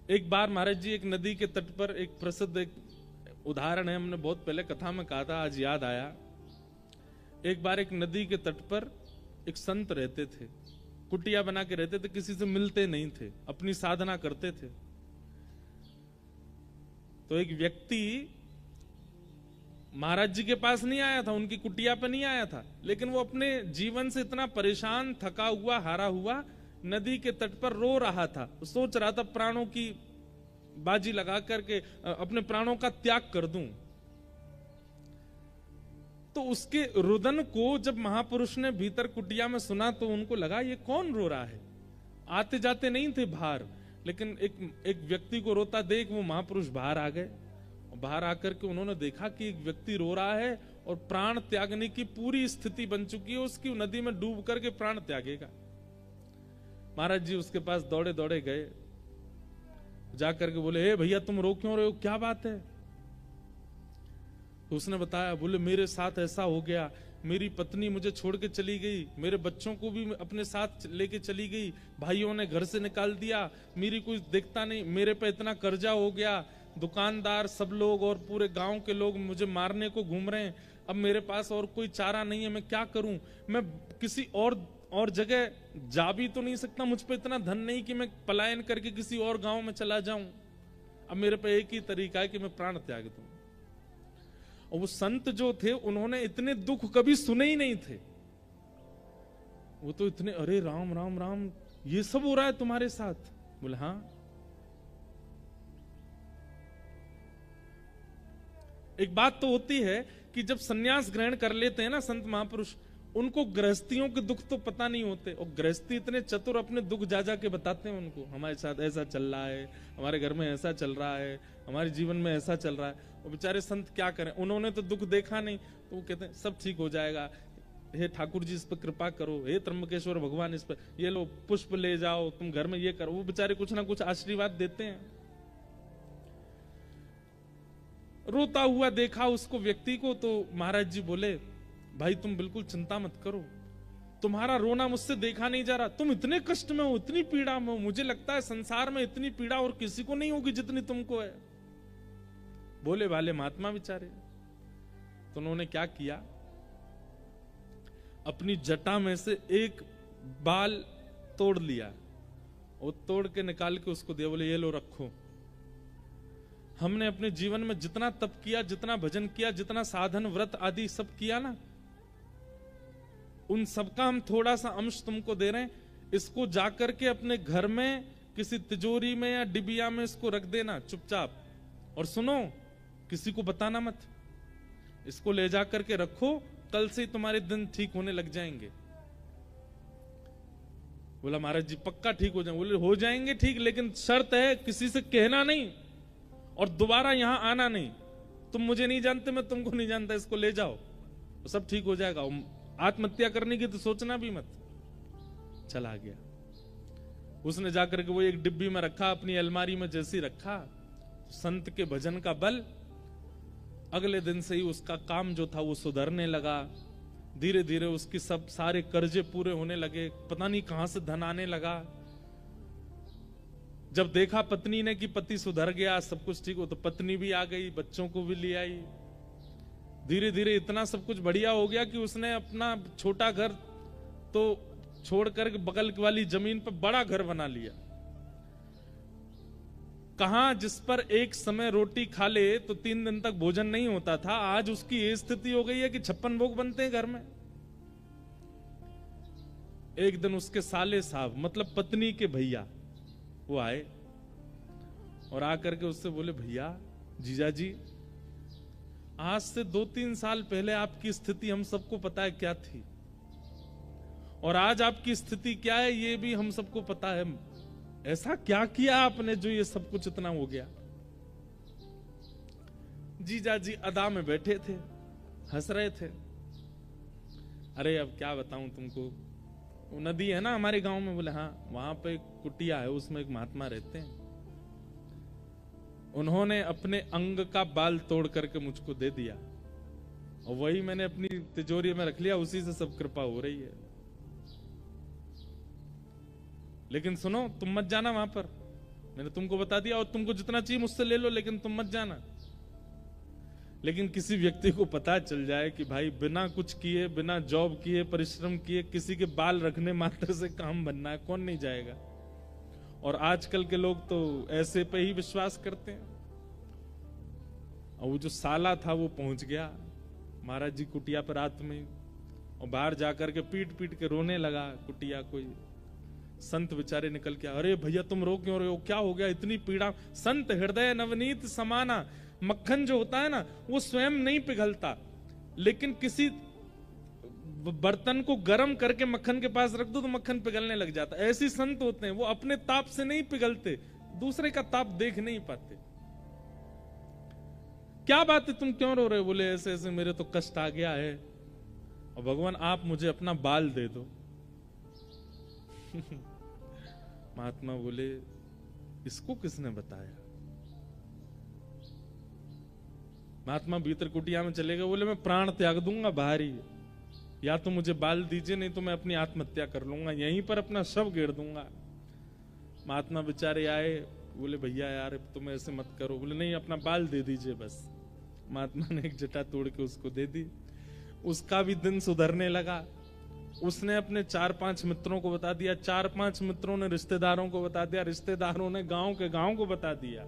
एक बार महाराज जी एक नदी के तट पर, एक प्रसिद्ध एक उदाहरण है, हमने बहुत पहले कथा में कहा था, आज याद आया। एक बार एक नदी के तट पर एक संत रहते थे, कुटिया बना के रहते थे, किसी से मिलते नहीं थे, अपनी साधना करते थे। तो एक व्यक्ति महाराज जी के पास नहीं आया था, उनकी कुटिया पे नहीं आया था, लेकिन वो अपने जीवन से इतना परेशान, थका हुआ, हारा हुआ नदी के तट पर रो रहा था। सोच रहा था प्राणों की बाजी लगा करके अपने प्राणों का त्याग कर दूं। तो उसके रुदन को जब महापुरुष ने भीतर कुटिया में सुना तो उनको लगा ये कौन रो रहा है। आते जाते नहीं थे बाहर, लेकिन एक व्यक्ति को रोता देख वो महापुरुष बाहर आ गए। बाहर आकर के उन्होंने देखा कि एक व्यक्ति रो रहा है और प्राण त्यागने की पूरी स्थिति बन चुकी है उसकी, नदी में डूब करके प्राण त्यागेगा। महाराज जी उसके पास दौड़े दौड़े गए, जाकर के बोले, हे भैया तुम रो क्यों रहे हो, क्या बात है। तो उसने बताया, बोले मेरे साथ ऐसा हो गया, मेरी पत्नी मुझे छोड़ के चली गई, मेरे बच्चों को भी अपने साथ लेके चली गई, भाइयों ने घर से निकाल दिया, मेरी कोई देखता नहीं, मेरे पे इतना कर्जा हो गया, दुकानदार सब लोग और पूरे गांव के लोग मुझे मारने को घूम रहे हैं, अब मेरे पास और कोई चारा नहीं है, मैं क्या करूं। मैं किसी और जगह जा भी तो नहीं सकता, मुझ पे इतना धन नहीं कि मैं पलायन करके किसी और गांव में चला जाऊं। अब मेरे पे एक ही तरीका है कि मैं प्राण त्याग दूं। और वो संत जो थे उन्होंने इतने दुख कभी सुने ही नहीं थे। वो तो इतने, अरे राम राम राम, ये सब हो रहा है तुम्हारे साथ। बोले हाँ। एक बात तो होती है कि जब सन्यास ग्रहण कर लेते हैं ना संत महापुरुष, उनको गृहस्थियों के दुख तो पता नहीं होते, और गृहस्थी इतने चतुर अपने दुख जा जा के बताते हैं उनको, हमारे साथ ऐसा चल रहा है, हमारे घर में ऐसा चल रहा है, हमारे जीवन में ऐसा चल रहा है। और बेचारे संत क्या करें, उन्होंने तो दुख देखा नहीं, तो वो कहते हैं सब ठीक हो जाएगा, हे ठाकुर जी इस पर कृपा करो, हे त्र्यंबकेश्वर भगवान इस पर, ये लो पुष्प ले जाओ, तुम घर में ये करो। वो बेचारे कुछ ना कुछ आशीर्वाद देते हैं। रोता हुआ देखा उसको व्यक्ति को, तो महाराज जी बोले, भाई तुम बिल्कुल चिंता मत करो, तुम्हारा रोना मुझसे देखा नहीं जा रहा, तुम इतने कष्ट में हो, इतनी पीड़ा में हो, मुझे लगता है संसार में इतनी पीड़ा और किसी को नहीं होगी जितनी तुमको है। बोले वाले महात्मा बेचारे। तो उन्होंने क्या किया, अपनी जटा में से एक बाल तोड़ लिया और तोड़ के निकाल के उसको दिया। बोले ये लो रखो, हमने अपने जीवन में जितना तप किया, जितना भजन किया, जितना साधन व्रत आदि सब किया ना, उन सबका हम थोड़ा सा अंश तुमको दे रहे हैं, इसको जाकर के अपने घर में किसी तिजोरी में या डिबिया में इसको रख देना चुपचाप, और सुनो किसी को बताना मत, इसको ले जाकर के रखो, कल से तुम्हारे दिन ठीक होने लग जाएंगे। बोला महाराज जी पक्का ठीक हो जाएंगे। बोले हो जाएंगे ठीक, लेकिन शर्त है किसी से कहना नहीं और दोबारा यहां आना नहीं, तुम मुझे नहीं जानते, मैं तुमको नहीं जानता, इसको ले जाओ तो सब ठीक हो जाएगा, आत्महत्या करने की तो सोचना भी मत। चला गया। उसने जाकर के वो एक डिब्बी में रखा, अपनी अलमारी में जैसी रखा, संत के भजन का बल, अगले दिन से ही उसका काम जो था वो सुधरने लगा। धीरे धीरे उसकी सब सारे कर्जे पूरे होने लगे, पता नहीं कहां से धन आने लगा। जब देखा पत्नी ने कि पति सुधर गया, सब कुछ ठीक हो, तो पत्नी भी आ गई, बच्चों को भी ले आई। धीरे धीरे इतना सब कुछ बढ़िया हो गया कि उसने अपना छोटा घर तो छोड़कर बगल वाली जमीन पर बड़ा घर बना लिया। कहां जिस पर एक समय रोटी खा ले तो 3 दिन तक भोजन नहीं होता था, आज उसकी ये स्थिति हो गई है कि 56 भोग बनते हैं घर में। एक दिन उसके साले साहब, मतलब पत्नी के भैया, वो आए और आकर के उससे बोले, भैया जीजा जी, आज से 2-3 साल पहले आपकी स्थिति हम सबको पता है क्या थी, और आज आपकी स्थिति क्या है ये भी हम सबको पता है। ऐसा क्या किया आपने जो ये सब कुछ इतना हो गया। जीजा जी अदा में बैठे थे, हंस रहे थे। अरे अब क्या बताऊं तुमको, वो नदी है ना हमारे गांव में। बोले हाँ, वहां पे एक कुटिया है, उसमें एक महात्मा रहते हैं, उन्होंने अपने अंग का बाल तोड़ करके मुझको दे दिया, और वही मैंने अपनी तिजोरी में रख लिया, उसी से सब कृपा हो रही है। लेकिन सुनो, तुम मत जाना वहां पर, मैंने तुमको बता दिया, और तुमको जितना चाहिए मुझसे ले लो, लेकिन तुम मत जाना। लेकिन किसी व्यक्ति को पता चल जाए कि भाई बिना कुछ किए, बिना जॉब किए, परिश्रम किए, किसी के बाल रखने मात्र से काम बनना है, कौन नहीं जाएगा। और आजकल के लोग तो ऐसे पे ही विश्वास करते हैं। और वो जो साला था वो पहुंच गया महाराज जी कुटिया पर रात में, और बाहर जाकर के पीट पीट के रोने लगा कुटिया। कोई संत बेचारे निकल के, अरे भैया तुम रो क्यों रहे हो, क्या हो गया, इतनी पीड़ा। संत हृदय नवनीत समाना, मक्खन जो होता है ना वो स्वयं नहीं पिघलता, लेकिन किसी बर्तन को गर्म करके मक्खन के पास रख दो तो मक्खन पिघलने लग जाता। ऐसे संत होते हैं, वो अपने ताप से नहीं पिघलते, दूसरे का ताप देख नहीं पाते। क्या बात है, तुम क्यों रो रहे हो? बोले ऐसे ऐसे मेरे तो कष्ट आ गया है, और भगवान आप मुझे अपना बाल दे दो। महात्मा बोले इसको किसने बताया? महात्मा भीतर कुटिया में चले गए, बोले मैं प्राण त्याग दूंगा बाहर ही, या तो मुझे बाल दीजिए, नहीं तो मैं अपनी आत्महत्या कर लूंगा, यहीं पर अपना शव गिर दूंगा। महात्मा बेचारे आए, बोले भैया यार तुम ऐसे मत करो। बोले नहीं अपना बाल दे दीजिए बस। महात्मा ने एक जटा तोड़ के उसको दे दी। उसका भी दिन सुधरने लगा। उसने अपने 4-5 मित्रों को बता दिया, 4-5 मित्रों ने रिश्तेदारों को बता दिया, रिश्तेदारों ने गांव के गांव को बता दिया।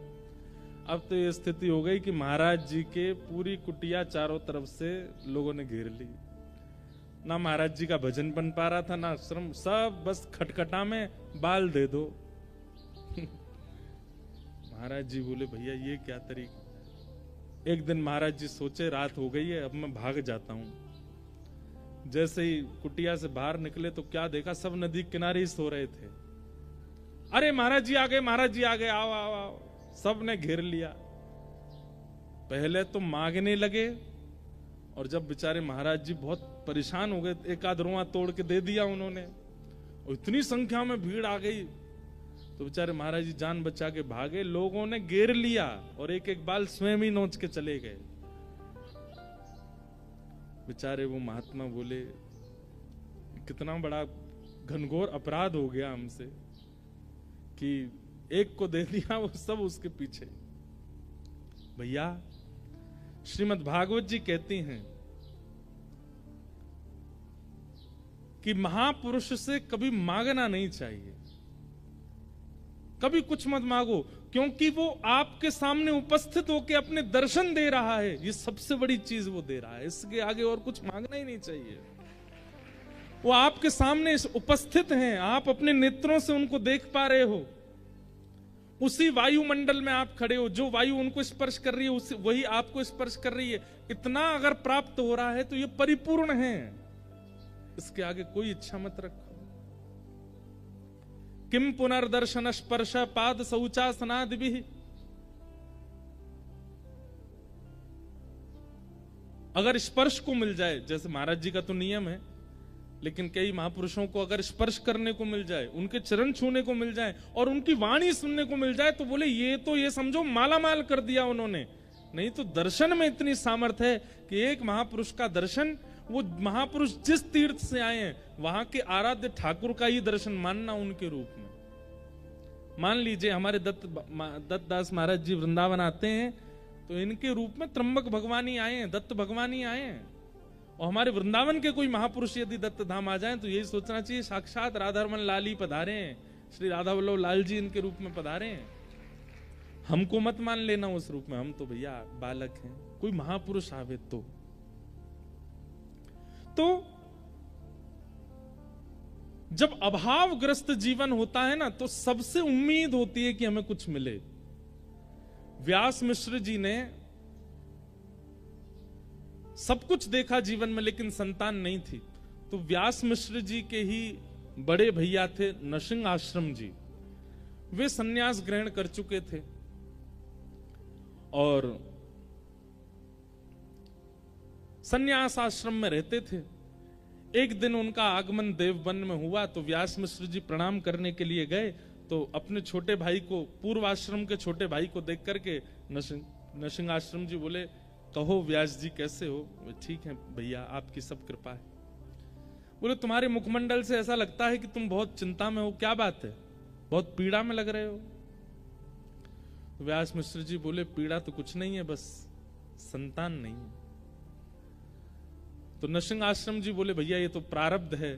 अब तो ये स्थिति हो गई कि महाराज जी के पूरी कुटिया चारों तरफ से लोगों ने घेर ली। ना महाराज जी का भजन बन पा रहा था, ना आश्रम, सब बस खटखटा में बाल दे दो। महाराज जी बोले भैया ये क्या तरीका। एक दिन महाराज जी सोचे रात हो गई है, अब मैं भाग जाता हूं। जैसे ही कुटिया से बाहर निकले तो क्या देखा, सब नदी किनारे ही सो रहे थे। अरे महाराज जी आ गए, महाराज जी आ गए, आओ आओ आओ। सब ने घेर लिया। पहले तो मांगने लगे, और जब बेचारे महाराज जी बहुत परेशान हो गए, एक आध रुआ तोड़ के दे दिया उन्होंने, और इतनी संख्या में भीड़ आ गई तो बेचारे महाराज जी जान बचा के भागे। लोगों ने घेर लिया और एक एक बाल स्वयं ही नोच के चले गए। बेचारे वो महात्मा बोले कितना बड़ा घनघोर अपराध हो गया हमसे कि एक को दे दिया, वो सब उसके पीछे। भैया श्रीमद् भागवत जी कहती हैं कि महापुरुष से कभी मांगना नहीं चाहिए, कभी कुछ मत मांगो, क्योंकि वो आपके सामने उपस्थित होकर अपने दर्शन दे रहा है। ये सबसे बड़ी चीज वो दे रहा है, इसके आगे और कुछ मांगना ही नहीं चाहिए। वो आपके सामने उपस्थित हैं, आप अपने नेत्रों से उनको देख पा रहे हो। उसी वायुमंडल में आप खड़े हो, जो वायु उनको स्पर्श कर रही है वही आपको स्पर्श कर रही है। इतना अगर प्राप्त हो रहा है तो ये परिपूर्ण है, इसके आगे कोई इच्छा मत रखो। किम पुनर्दर्शन स्पर्श पाद शौचासनादि। अगर स्पर्श को मिल जाए, जैसे महाराज जी का तो नियम है, लेकिन कई महापुरुषों को अगर स्पर्श करने को मिल जाए, उनके चरण छूने को मिल जाए और उनकी वाणी सुनने को मिल जाए, तो बोले ये समझो माला माल कर दिया उन्होंने। नहीं तो दर्शन में इतनी सामर्थ्य है कि एक महापुरुष का दर्शन, वो महापुरुष जिस तीर्थ से आए हैं वहां के आराध्य ठाकुर का ही दर्शन मानना उनके रूप में। मान लीजिए हमारे दत्तदास महाराज जी वृंदावन आते हैं तो इनके रूप में त्र्यंबक भगवान ही आए हैं, दत्त भगवान ही आए हैं। और हमारे वृंदावन के कोई महापुरुष यदि दत्त धाम आ जाएं तो यही सोचना चाहिए साक्षात राधारमन लाल ही पधारे हैं, श्री राधा वल्लभ लाल जी इनके रूप में पधारे हैं। हमको मत मान लेना उस रूप में, हम तो भैया बालक हैं। कोई महापुरुष आवे तो जब अभावग्रस्त जीवन होता है ना, तो सबसे उम्मीद होती है कि हमें कुछ मिले। व्यास मिश्र जी ने सब कुछ देखा जीवन में, लेकिन संतान नहीं थी। तो व्यास मिश्र जी के ही बड़े भैया थे नरसिंह आश्रम जी, वे सन्यास ग्रहण कर चुके थे और सन्यास आश्रम में रहते थे। एक दिन उनका आगमन देववन में हुआ तो व्यास मिश्र जी प्रणाम करने के लिए गए, तो अपने छोटे भाई को, पूर्व आश्रम के छोटे भाई को देख करके नरसिंह आश्रम जी बोले, कहो व्यास जी कैसे हो? ठीक है भैया, आपकी सब कृपा है। बोले तुम्हारे मुखमंडल से ऐसा लगता है कि तुम बहुत चिंता में हो, क्या बात है, बहुत पीड़ा में लग रहे हो? तो व्यास मिश्र जी बोले पीड़ा तो कुछ नहीं है, बस संतान नहीं है। तो नरसिंह आश्रम जी बोले भैया ये तो प्रारब्ध है,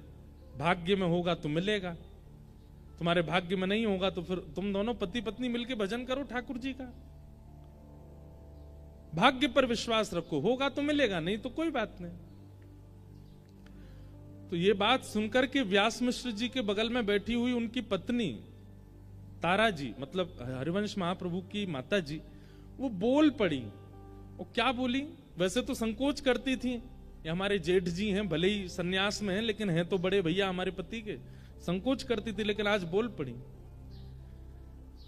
भाग्य में होगा तो मिलेगा, तुम्हारे भाग्य में नहीं होगा तो फिर तुम दोनों पति पत्नी मिलके भजन करो ठाकुर जी का। भाग्य पर विश्वास रखो, होगा तो मिलेगा, नहीं तो कोई बात नहीं। तो ये बात सुनकर के व्यास मिश्र जी के बगल में बैठी हुई उनकी पत्नी तारा जी, मतलब हरिवंश महाप्रभु की माता जी, वो बोल पड़ी। और क्या बोली? वैसे तो संकोच करती थी, ये हमारे जेठ जी हैं, भले ही सन्यास में हैं लेकिन हैं तो बड़े भैया हमारे पति के, संकोच करती थी, लेकिन आज बोल पड़ी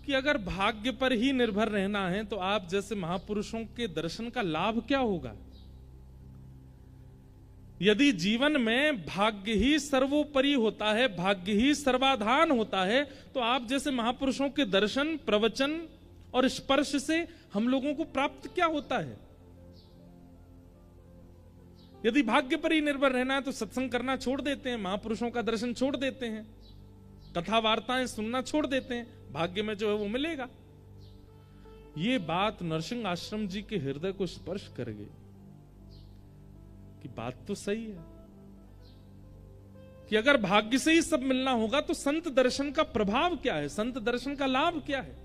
कि अगर भाग्य पर ही निर्भर रहना है तो आप जैसे महापुरुषों के दर्शन का लाभ क्या होगा? यदि जीवन में भाग्य ही सर्वोपरि होता है, भाग्य ही सर्वाधान होता है, तो आप जैसे महापुरुषों के दर्शन, प्रवचन और स्पर्श से हम लोगों को प्राप्त क्या होता है? यदि भाग्य पर ही निर्भर रहना है तो सत्संग करना छोड़ देते हैं, महापुरुषों का दर्शन छोड़ देते हैं, कथा वार्ताएं सुनना छोड़ देते हैं, भाग्य में जो है वो मिलेगा। ये बात नरसिंह आश्रम जी के हृदय को स्पर्श कर गई कि बात तो सही है कि अगर भाग्य से ही सब मिलना होगा तो संत दर्शन का प्रभाव क्या है, संत दर्शन का लाभ क्या है?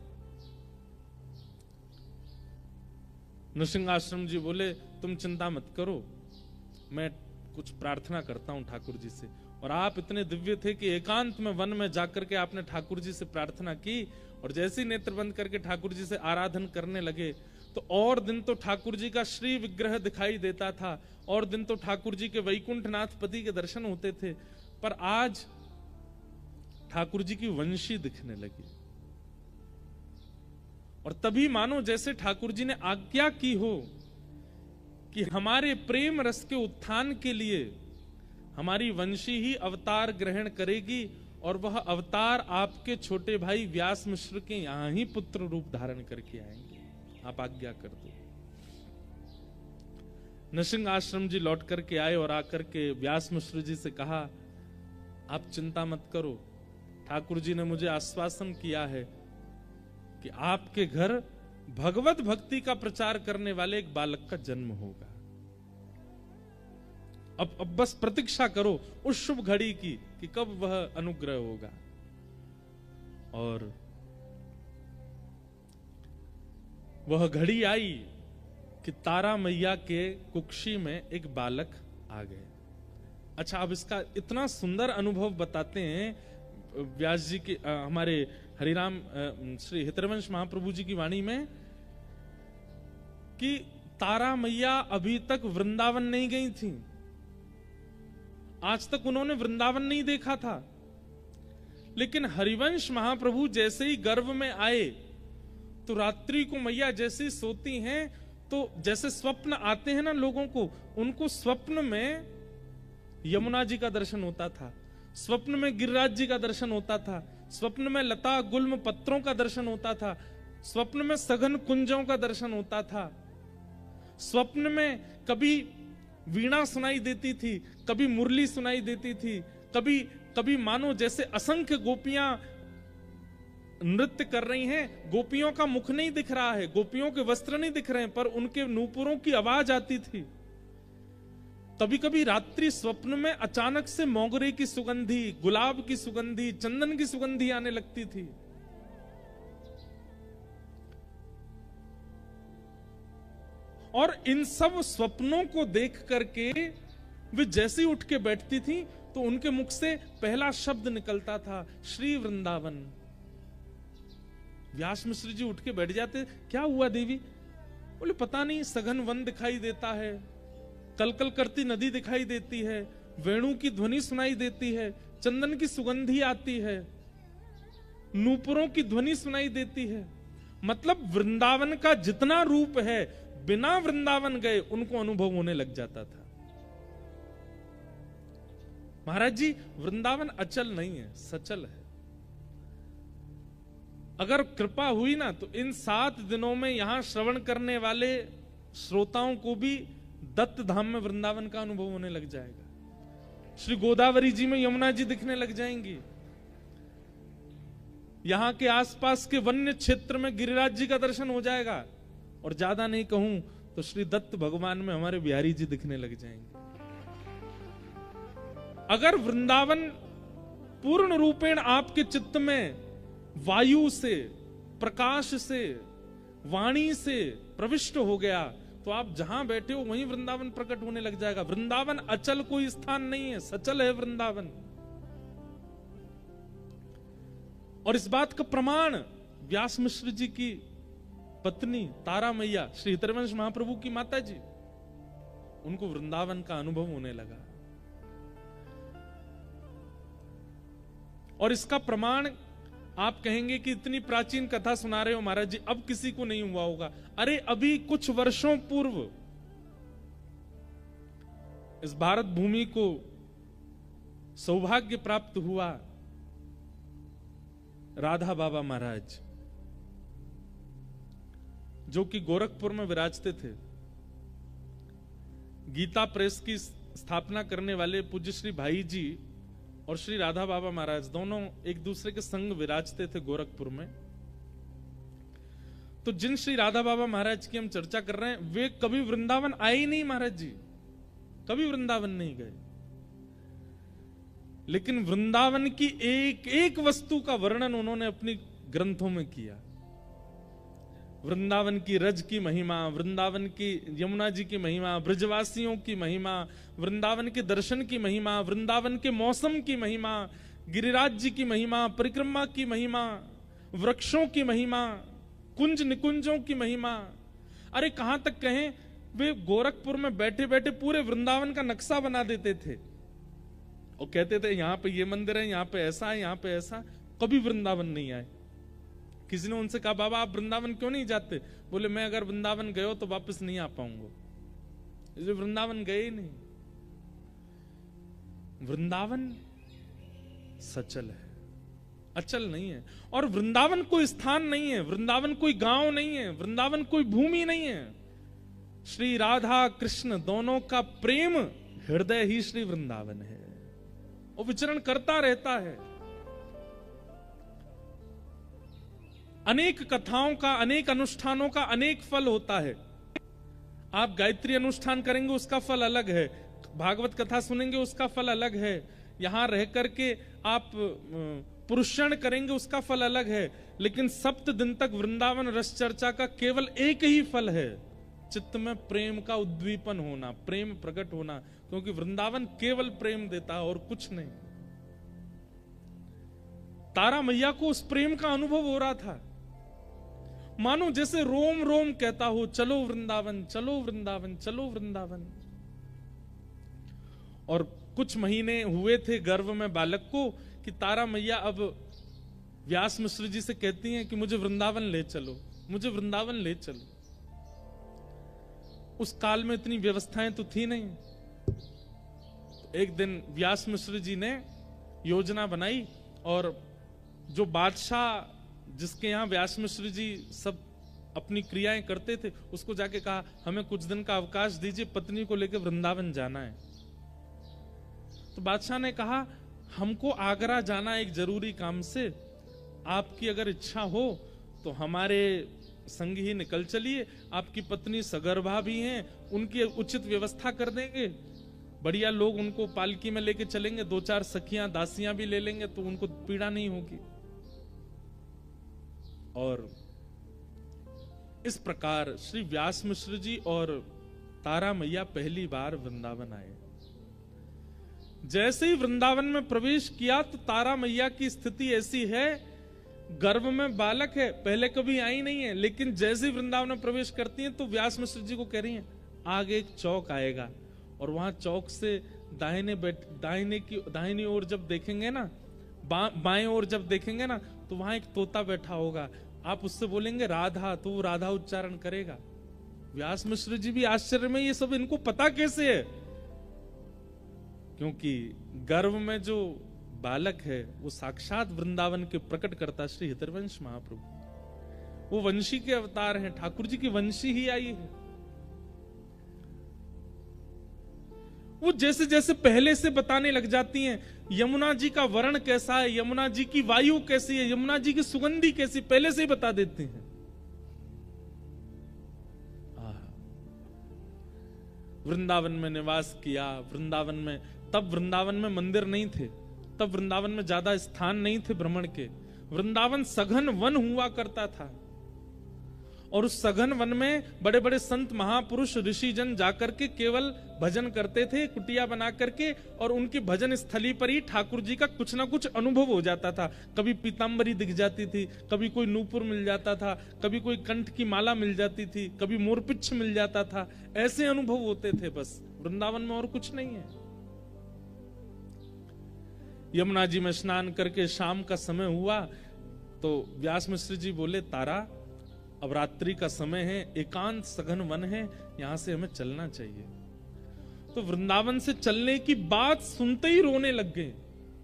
नरसिंह आश्रम जी बोले तुम चिंता मत करो, मैं कुछ प्रार्थना करता हूं ठाकुर जी से। और आप इतने दिव्य थे कि एकांत में वन में जाकर के आपने ठाकुर जी से प्रार्थना की, और जैसे ही नेत्र बंद करके ठाकुर जी से आराधन करने लगे तो और दिन तो ठाकुर जी का श्री विग्रह दिखाई देता था, और दिन तो ठाकुर जी के वैकुंठनाथ पति के दर्शन होते थे, पर आज ठाकुर जी की वंशी दिखने लगी। और तभी मानो जैसे ठाकुर जी ने आज्ञा की हो कि हमारे प्रेम रस के उत्थान के लिए हमारी वंशी ही अवतार ग्रहण करेगी, और वह अवतार आपके छोटे भाई व्यास मिश्र के यहां ही पुत्र रूप धारण करके आएंगे, आप आज्ञा कर दो। नरसिंह आश्रम जी लौट करके आए और आकर के व्यास मिश्र जी से कहा आप चिंता मत करो, ठाकुर जी ने मुझे आश्वासन किया है कि आपके घर भगवत भक्ति का प्रचार करने वाले एक बालक का जन्म होगा। अब बस प्रतीक्षा करो उस शुभ घड़ी की कि कब वह अनुग्रह होगा। और वह घड़ी आई कि तारा मैया के कुक्षी में एक बालक आ गए। अच्छा, अब इसका इतना सुंदर अनुभव बताते हैं व्यास जी के हमारे हरिराम श्री हितरवंश महाप्रभु जी की वाणी में कि तारा मैया अभी तक वृंदावन नहीं गई थी, आज तक उन्होंने वृंदावन नहीं देखा था, लेकिन हरिवंश महाप्रभु जैसे ही गर्भ में आए तो रात्रि को मैया जैसे सोती हैं तो जैसे स्वप्न आते हैं ना लोगों को, उनको स्वप्न में यमुना जी का दर्शन होता था, स्वप्न में गिरिराज जी का दर्शन होता था, स्वप्न में लता गुल्म पत्रों का दर्शन होता था, स्वप्न में सघन कुंजों का दर्शन होता था, स्वप्न में कभी वीणा सुनाई देती थी, कभी मुरली सुनाई देती थी, कभी कभी मानो जैसे असंख्य गोपियां नृत्य कर रही हैं, गोपियों का मुख नहीं दिख रहा है, गोपियों के वस्त्र नहीं दिख रहे हैं, पर उनके नूपुरों की आवाज आती थी। कभी कभी रात्रि स्वप्न में अचानक से मोगरे की सुगंधी, गुलाब की सुगंधी, चंदन की सुगंधी आने लगती थी। और इन सब स्वप्नों को देख करके वे जैसे ही उठ के बैठती थी तो उनके मुख से पहला शब्द निकलता था श्री वृंदावन। व्यास मिश्र जी उठ के बैठ जाते, क्या हुआ देवी? बोले पता नहीं, सघन वन दिखाई देता है, कलकल करती नदी दिखाई देती है, वेणु की ध्वनि सुनाई देती है, चंदन की सुगंधी आती है, नूपुरों की ध्वनि सुनाई देती है। मतलब वृंदावन का जितना रूप है बिना वृंदावन गए उनको अनुभव होने लग जाता था। महाराज जी, वृंदावन अचल नहीं है, सचल है। अगर कृपा हुई ना तो इन 7 दिनों में यहां श्रवण करने वाले श्रोताओं को भी दत्त धाम में वृंदावन का अनुभव होने लग जाएगा। श्री गोदावरी जी में यमुना जी दिखने लग जाएंगी, यहां के आसपास के वन्य क्षेत्र में गिरिराज जी का दर्शन हो जाएगा, और ज्यादा नहीं कहूं तो श्री दत्त भगवान में हमारे बिहारी जी दिखने लग जाएंगे। अगर वृंदावन पूर्ण रूपेण आपके चित्त में वायु से, प्रकाश से, वाणी से प्रविष्ट हो गया, तो आप जहां बैठे हो वहीं वृंदावन प्रकट होने लग जाएगा। वृंदावन अचल कोई स्थान नहीं है, सचल है वृंदावन। और इस बात का प्रमाण व्यास मिश्र जी की पत्नी तारा मैया, श्री हितरवंश महाप्रभु की माता जी, उनको वृंदावन का अनुभव होने लगा। और इसका प्रमाण आप कहेंगे कि इतनी प्राचीन कथा सुना रहे हो महाराज जी, अब किसी को नहीं हुआ होगा। अरे अभी कुछ वर्षों पूर्व इस भारत भूमि को सौभाग्य प्राप्त हुआ राधा बाबा महाराज, जो कि गोरखपुर में विराजते थे। गीता प्रेस की स्थापना करने वाले पूज्य श्री भाई जी और श्री राधा बाबा महाराज दोनों एक दूसरे के संग विराजते थे गोरखपुर में। तो जिन श्री राधा बाबा महाराज की हम चर्चा कर रहे हैं, वे कभी वृंदावन आए ही नहीं महाराज जी, कभी वृंदावन नहीं गए। लेकिन वृंदावन की एक एक वस्तु का वर्णन उन्होंने अपनी ग्रंथों में किया। वृंदावन की रज की महिमा, वृंदावन की यमुना जी की महिमा, ब्रजवासियों की महिमा, वृंदावन के दर्शन की महिमा, वृंदावन के मौसम की महिमा, गिरिराज जी की महिमा, परिक्रमा की महिमा, वृक्षों की महिमा, कुंज निकुंजों की महिमा। अरे कहां तक कहें, वे गोरखपुर में बैठे बैठे पूरे वृंदावन का नक्शा बना देते थे और कहते थे यहां पे ये मंदिर है, यहां पे ऐसा है, यहां पे ऐसा। कभी वृंदावन नहीं आए। किसी ने उनसे कहा बाबा आप वृंदावन क्यों नहीं जाते? बोले मैं अगर वृंदावन गए हो तो वापस नहीं आ पाऊंगा, इसलिए वृंदावन गए ही नहीं। वृंदावन सचल है, अचल नहीं है। और वृंदावन कोई स्थान नहीं है, वृंदावन कोई गांव नहीं है, वृंदावन कोई भूमि नहीं है। श्री राधा कृष्ण दोनों का प्रेम हृदय ही श्री वृंदावन है, वो विचरण करता रहता है। अनेक कथाओं का, अनेक अनुष्ठानों का अनेक फल होता है। आप गायत्री अनुष्ठान करेंगे उसका फल अलग है, भागवत कथा सुनेंगे उसका फल अलग है, यहां रह करके आप पुरुषण करेंगे उसका फल अलग है। लेकिन सप्त दिन तक वृंदावन रस चर्चा का केवल एक ही फल है, चित्त में प्रेम का उद्दीपन होना, प्रेम प्रकट होना, क्योंकि वृंदावन केवल प्रेम देता है और कुछ नहीं। तारा मैया को उस प्रेम का अनुभव हो रहा था, मानो जैसे रोम रोम कहता हो चलो वृंदावन, चलो वृंदावन, चलो वृंदावन। और कुछ महीने हुए थे गर्भ में बालक को कि तारा मैया अब व्यास मिश्र जी से कहती हैं कि मुझे वृंदावन ले चलो, मुझे वृंदावन ले चलो। उस काल में इतनी व्यवस्थाएं तो थी नहीं। एक दिन व्यास मिश्र जी ने योजना बनाई और जो बादशाह जिसके यहां व्यास मिश्र जी सब अपनी क्रियाएं करते थे, उसको जाके कहा हमें कुछ दिन का अवकाश दीजिए, पत्नी को लेकर वृंदावन जाना है। तो बादशाह ने कहा हमको आगरा जाना एक जरूरी काम से, आपकी अगर इच्छा हो तो हमारे संग ही निकल चलिए, आपकी पत्नी सगर्भा भी हैं, उनकी उचित व्यवस्था कर देंगे, बढ़िया लोग उनको पालकी में लेके चलेंगे, 2-4 सखियां दासियां भी ले लेंगे तो उनको पीड़ा नहीं होगी। और इस प्रकार श्री व्यास मिश्र जी और तारा मैया पहली बार वृंदावन आए। जैसे ही वृंदावन में प्रवेश किया तो तारा मैया की स्थिति ऐसी है, गर्भ में बालक है, पहले कभी आई नहीं है, लेकिन जैसे ही वृंदावन में प्रवेश करती हैं तो व्यास मिश्र जी को कह रही हैं आगे एक चौक आएगा और वहां चौक से दाहिनी ओर जब देखेंगे ना, बाएं ओर जब देखेंगे ना, तो वहां एक तोता बैठा होगा, आप उससे बोलेंगे राधा, तो वो राधा उच्चारण करेगा। व्यास मिश्र जी भी आश्चर्य में, ये सब इनको पता कैसे है? क्योंकि गर्भ में जो बालक है वो साक्षात वृंदावन के प्रकट करता श्री हितरवंश महाप्रभु, वो वंशी के अवतार हैं, ठाकुर जी की वंशी ही आई है। वो जैसे जैसे पहले से बताने लग जाती हैं, यमुना जी का वर्ण कैसा है, यमुना जी की वायु कैसी है, यमुना जी की सुगंधी कैसी, पहले से ही बता देते हैं। वृंदावन में निवास किया, वृंदावन में, तब वृंदावन में मंदिर नहीं थे, तब वृंदावन में ज्यादा स्थान नहीं थे भ्रमण के। वृंदावन सघन वन हुआ करता था, और उस सघन वन में बड़े बड़े संत महापुरुष ऋषिजन जाकर के केवल भजन करते थे, कुटिया बना करके, और उनकी भजन स्थली पर ही ठाकुर जी का कुछ ना कुछ अनुभव हो जाता था। कभी पीतांबरी दिख जाती थी, कभी कोई नूपुर मिल जाता था, कभी कोई कंठ की माला मिल जाती थी, कभी मोरपिच्छ मिल जाता था। ऐसे अनुभव होते थे बस वृंदावन में, और कुछ नहीं है। यमुना जी में स्नान करके शाम का समय हुआ तो व्यास मिश्र जी बोले, तारा अब रात्रि का समय है, एकांत सघन वन है, यहां से हमें चलना चाहिए। तो वृंदावन से चलने की बात सुनते ही रोने लग गए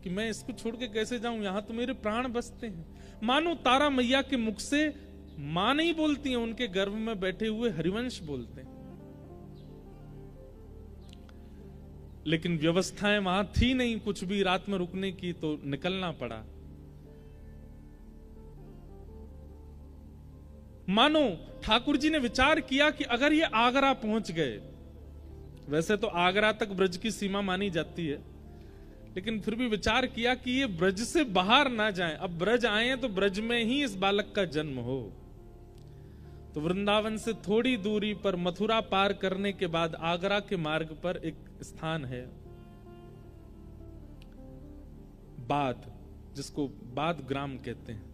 कि मैं इसको छोड़ के कैसे जाऊं, यहां तो मेरे प्राण बसते हैं। मानो तारा मैया के मुख से मां नहीं बोलती हैं, उनके गर्भ में बैठे हुए हरिवंश बोलते हैं। लेकिन व्यवस्थाएं वहां थी नहीं कुछ भी रात में रुकने की, तो निकलना पड़ा। मानो ठाकुर जी ने विचार किया कि अगर ये आगरा पहुंच गए, वैसे तो आगरा तक ब्रज की सीमा मानी जाती है, लेकिन फिर भी विचार किया कि ये ब्रज से बाहर ना जाएं, अब ब्रज आए तो ब्रज में ही इस बालक का जन्म हो। तो वृंदावन से थोड़ी दूरी पर मथुरा पार करने के बाद आगरा के मार्ग पर एक स्थान है बाद, जिसको बाद ग्राम कहते हैं,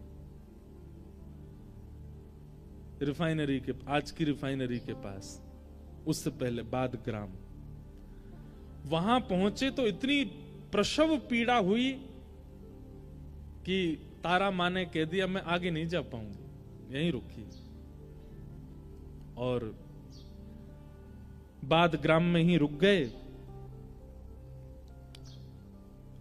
रिफाइनरी के, आज की रिफाइनरी के पास, उससे पहले बाद ग्राम। वहां पहुंचे तो इतनी प्रसव पीड़ा हुई कि तारा माँ ने कह दिया मैं आगे नहीं जा पाऊंगी, यहीं रुकी। और बाद ग्राम में ही रुक गए।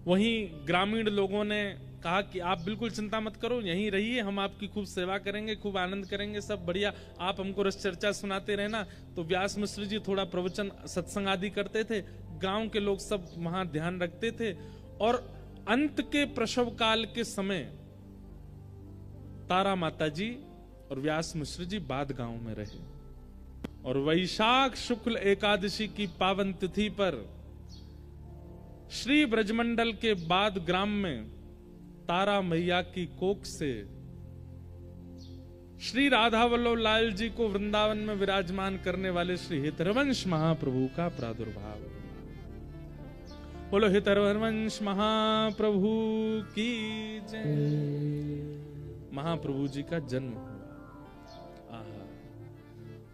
वहीं ग्रामीण लोगों ने कहा कि आप बिल्कुल चिंता मत करो, यहीं रहिए, हम आपकी खूब सेवा करेंगे, खूब आनंद करेंगे, सब बढ़िया, आप हमको रस चर्चा सुनाते रहना। तो व्यास मिश्र जी थोड़ा प्रवचन सत्संग आदि करते थे, गांव के लोग सब वहां ध्यान रखते थे। और अंत के प्रसव काल के समय तारा माता जी और व्यास मिश्र जी बाद गांव में रहे। और वैशाख शुक्ल एकादशी की पावन तिथि पर श्री ब्रजमंडल के बाद ग्राम में तारा मैया की कोख से श्री राधा वल्लभ लाल जी को वृंदावन में विराजमान करने वाले श्री हितरवंश महाप्रभु का प्रादुर्भाव। बोलो हितरवंश महाप्रभु की जय। महाप्रभु जी का जन्म हुआ।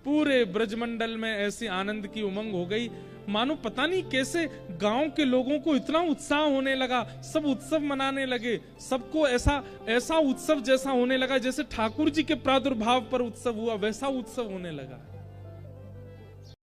पूरे ब्रजमंडल में ऐसी आनंद की उमंग हो गई, मानो पता नहीं कैसे गांव के लोगों को इतना उत्साह होने लगा, सब उत्सव मनाने लगे, सबको ऐसा उत्सव जैसा होने लगा जैसे ठाकुर जी के प्रादुर्भाव पर उत्सव हुआ, वैसा उत्सव होने लगा।